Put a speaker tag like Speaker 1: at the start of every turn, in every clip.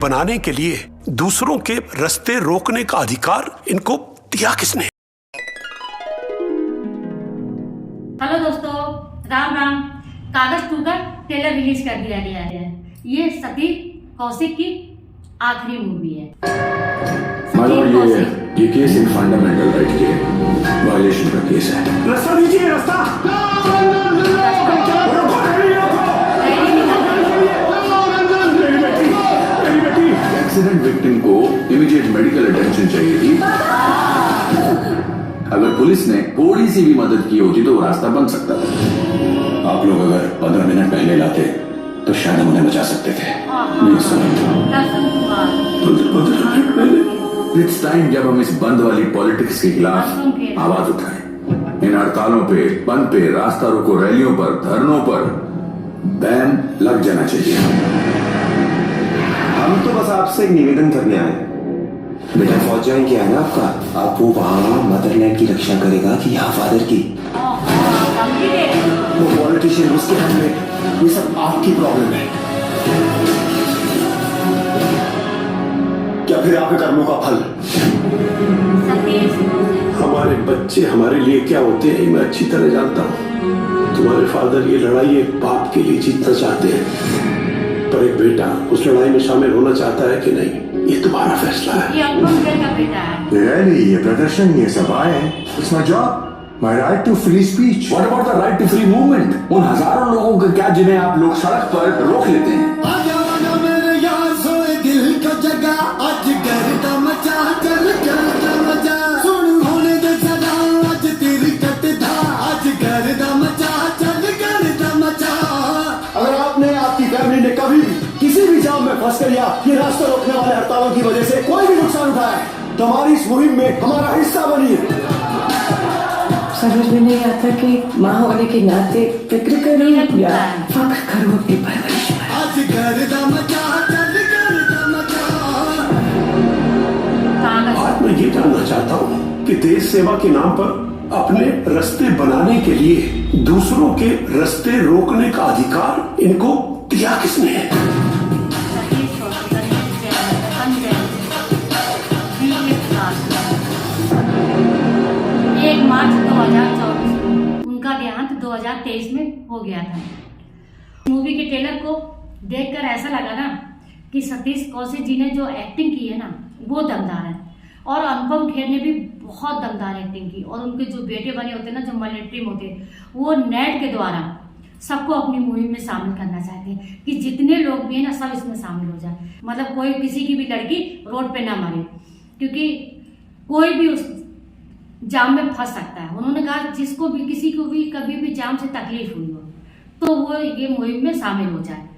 Speaker 1: बनाने के लिए दूसरों के रास्ते रोकने का अधिकार इनको दिया किसने?
Speaker 2: हेलो दोस्तों, राम राम। कागज 2 का ट्रेलर रिलीज कर दिया गया है। ये सती कौशिक की आखिरी मूवी है।
Speaker 3: ये केस एक फंडामेंटल राइट के वायलेशन का केस है।
Speaker 1: रास्ता दीजिए, रास्ता।
Speaker 3: एक्सीडेंट विक्टिम को इमीडिएट मेडिकल अटेंशन चाहिए थी। अगर पुलिस ने थोड़ी सी भी मदद की होती तो वो रास्ता बन सकता था। आप लोग अगर 15 मिनट पहले लाते तो शायद हम उन्हें बचा सकते थे। इट्स टाइम जब हम इस बंद वाली पॉलिटिक्स के खिलाफ आवाज उठाएं। इन हड़तालों पे, बंद पे, रास्ता रोको रैलियों पर, धरनों पर बैन लग जाना चाहिए।
Speaker 4: हम तो बस आपसे एक निवेदन करने आए। बेटा फौज ज्वाइन किया है ना आपका, आप वो वहाँ मदरलैंड की रक्षा करेगा कि यहाँ फादर की? वो पॉलिटिशियन, उसके हाथ में, ये सब आपकी प्रॉब्लम है क्या? फिर आपके कर्मों का फल?
Speaker 1: हमारे बच्चे हमारे लिए क्या होते हैं मैं अच्छी तरह जानता हूँ। तुम्हारे फादर ये लड़ाई एक बाप के लिए जीतना चाहते हैं, पर एक बेटा उस लड़ाई में शामिल होना चाहता है कि नहीं, ये तुम्हारा फैसला है।
Speaker 2: ये अंकुर का बेटा है।
Speaker 5: रैली, ये प्रदर्शन, ये सभाएं, it's my job, my right to free speech.
Speaker 3: What about the right to free movement? उन हजारों लोगों का क्या जिन्हें आप लोग सड़क पर रोक लेते हैं?
Speaker 4: अगर आपने, आपकी फैमिली ने कभी किसी भी जाम में फंसकर या ये रास्ता रोकने वाले हड़तालों की वजह से कोई भी नुकसान उठाया है तो हमारी इस मुहिम में हमारा हिस्सा बनिए।
Speaker 6: समझ में नहीं आता कि माँ होने के नाते फिक्र करो या फख्र करो अपनी परवरिश पर।
Speaker 1: आज मैं ये जानना चाहता हूँ कि देश सेवा के नाम पर अपने रास्ते बनाने के लिए दूसरों के रास्ते रोकने का अधिकार इनको दिया किसने है?
Speaker 2: 1 मार्च 2024 को उनका देहांत 2023 में हो गया था। मूवी के ट्रेलर को देखकर ऐसा लगा ना कि सतीश कौशिक जी ने जो एक्टिंग की है ना वो दमदार है, और अनुपम खेर ने भी बहुत दमदार एक्टिंग की। और उनके जो बेटे बने होते हैं ना, जो मिलिट्री में होते हैं, वो नेट के द्वारा सबको अपनी मुहिम में शामिल करना चाहते हैं कि जितने लोग भी हैं ना सब इसमें शामिल हो जाए। मतलब कोई किसी की भी लड़की रोड पे ना मरे, क्योंकि कोई भी उस जाम में फंस सकता है। उन्होंने कहा जिसको भी, किसी को भी कभी भी जाम से तकलीफ हुई हो तो वो ये मुहिम में शामिल हो जाए।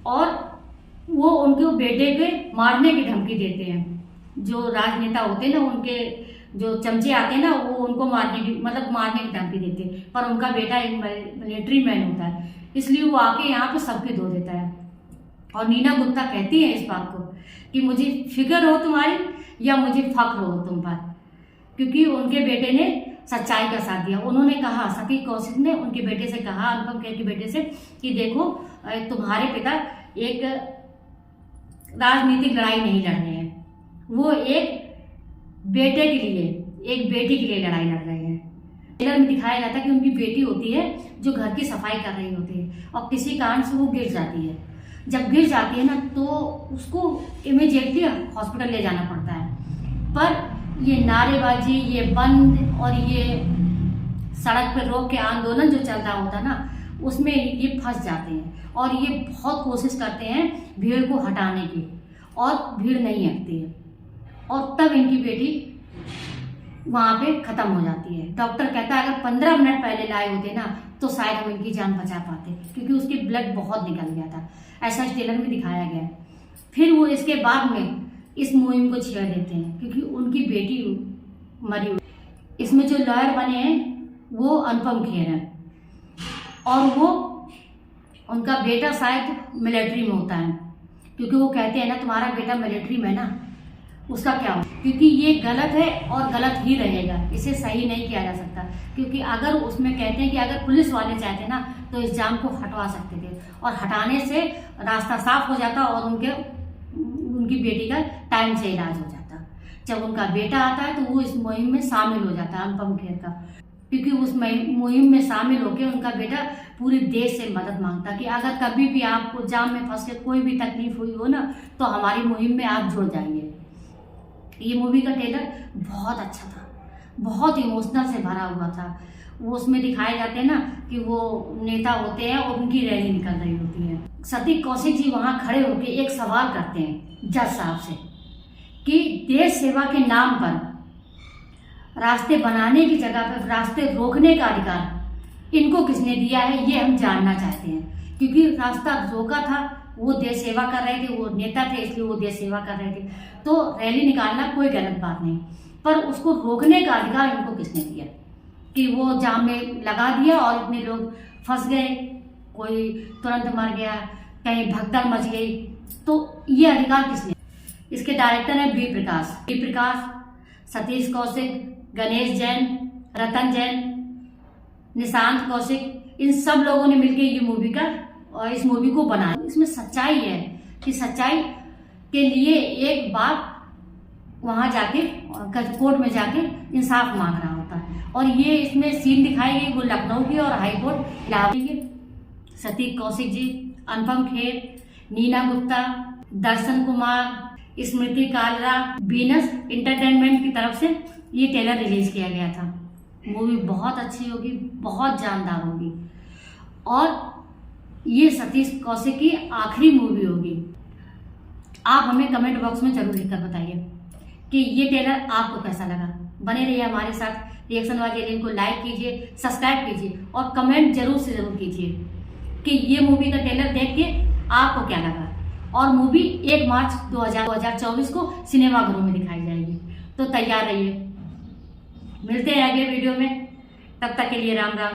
Speaker 2: और वो उनके बेटे के मारने की धमकी देते हैं। जो राजनेता होते हैं ना, उनके जो चमचे आते हैं ना, वो उनको मारने की धमकी देते हैं। पर उनका बेटा एक मिलिट्री मैन होता है, इसलिए वो आके यहाँ पे सबके धो देता है। और नीना गुप्ता कहती है इस बात को कि मुझे फिक्र हो तुम्हारी या मुझे फख्र हो तुम पर, क्योंकि उनके बेटे ने सच्चाई का साथ दिया। उन्होंने कहा, सतीश कौशिक ने उनके बेटे से कहा, अनुपम खेर के बेटे से, कि देखो तुम्हारे पिता एक राजनीतिक लड़ाई नहीं लड़ रहे हैं, वो एक बेटे के लिए, एक बेटी के लिए लड़ाई लड़ रहे हैं। ट्रेलर में दिखाया जाता है कि उनकी बेटी होती है जो घर की सफाई कर रही होती है और किसी कारण से वो गिर जाती है। जब गिर जाती है ना तो उसको इमीडिएटली हॉस्पिटल ले जाना पड़ता है। पर ये नारेबाजी, ये बंद और ये सड़क पर रोक के आंदोलन जो चल रहा होता है ना, उसमें ये फंस जाते हैं और ये बहुत कोशिश करते हैं भीड़ को हटाने की, और भीड़ नहीं हटती है। और तब इनकी बेटी वहाँ पे ख़त्म हो जाती है। डॉक्टर कहता है अगर 15 मिनट पहले लाए होते ना तो शायद हम इनकी जान बचा पाते, क्योंकि उसकी ब्लड बहुत निकल गया था। ऐसा इस ट्रेलर में दिखाया गया है। फिर वो इसके बाद में इस मुहिम को छेड़ देते हैं क्योंकि उनकी बेटी मरी हुई। इसमें जो लॉयर बने हैं वो अनुपम खेर हैं, और वो उनका बेटा शायद मिलिट्री में होता है, क्योंकि वो कहते हैं ना तुम्हारा बेटा मिलिट्री में ना, उसका क्या हो, क्योंकि ये गलत है और गलत ही रहेगा, इसे सही नहीं किया जा सकता। क्योंकि अगर उसमें कहते हैं कि अगर पुलिस वाले चाहते ना तो इस जाम को हटवा सकते थे, और हटाने से रास्ता साफ हो जाता और उनके उनकी बेटी का टाइम से इलाज हो जाता। जब उनका बेटा आता है तो वो इस मुहिम में शामिल हो जाता है अनुपम खेर का, क्योंकि उस मुहिम में शामिल होकर उनका बेटा पूरे देश से मदद मांगता कि अगर कभी भी आपको जाम में फंस के कोई भी तकलीफ हुई हो ना तो हमारी मुहिम में आप जुड़ जाइए। ये मूवी का ट्रेलर बहुत अच्छा था, बहुत इमोशनल से भरा हुआ था। वो उसमें दिखाए जाते हैं ना कि वो नेता होते हैं और उनकी रैली निकल रही होती है। सतीश कौशिक जी वहाँ खड़े होकर एक सवाल करते हैं जज साहब से कि देश सेवा के नाम पर रास्ते बनाने की जगह पर रास्ते रोकने का अधिकार इनको किसने दिया है, ये हम जानना चाहते हैं। क्योंकि रास्ता रोका था, वो देश सेवा कर रहे थे, वो नेता थे इसलिए वो देश सेवा कर रहे थे, तो रैली निकालना कोई गलत बात नहीं, पर उसको रोकने का अधिकार इनको किसने दिया कि वो जाम में लगा दिया और इतने लोग फंस गए, कोई तुरंत मर गया, कहीं भगदड़ मच गई, तो ये अधिकार किसने। इसके डायरेक्टर हैं बी प्रकाश, सतीश कौशिक, गणेश जैन, रतन जैन, निशांत कौशिक, इन सब लोगों ने मिलकर ये मूवी का और इस मूवी को बनाया। इसमें सच्चाई है कि सच्चाई के लिए एक बाप वहां जाके कोर्ट में जाके इंसाफ मांग रहा होता है, और ये इसमें सीन दिखाई गई वो लखनऊ की और हाई कोर्ट इलाहाबाद की। सतीश कौशिक जी, अनुपम खेर, नीना गुप्ता, दर्शन कुमार, स्मृति कालरा, वीनस एंटरटेनमेंट की तरफ से ये ट्रेलर रिलीज किया गया था। मूवी बहुत अच्छी होगी, बहुत जानदार होगी, और ये सतीश कौशिक की आखिरी मूवी होगी। आप हमें कमेंट बॉक्स में जरूर लिखकर बताइए कि ये ट्रेलर आपको कैसा लगा। बने रहिए हमारे साथ, रिएक्शन वाले लिंक को लाइक कीजिए, सब्सक्राइब कीजिए और कमेंट जरूर से जरूर कीजिए कि ये मूवी का ट्रेलर देख के आपको क्या लगा। और मूवी 1 मार्च 2024 को सिनेमाघरों में दिखाई जाएगी, तो तैयार रहिए। मिलते हैं अगले वीडियो में, तब तक के लिए राम राम।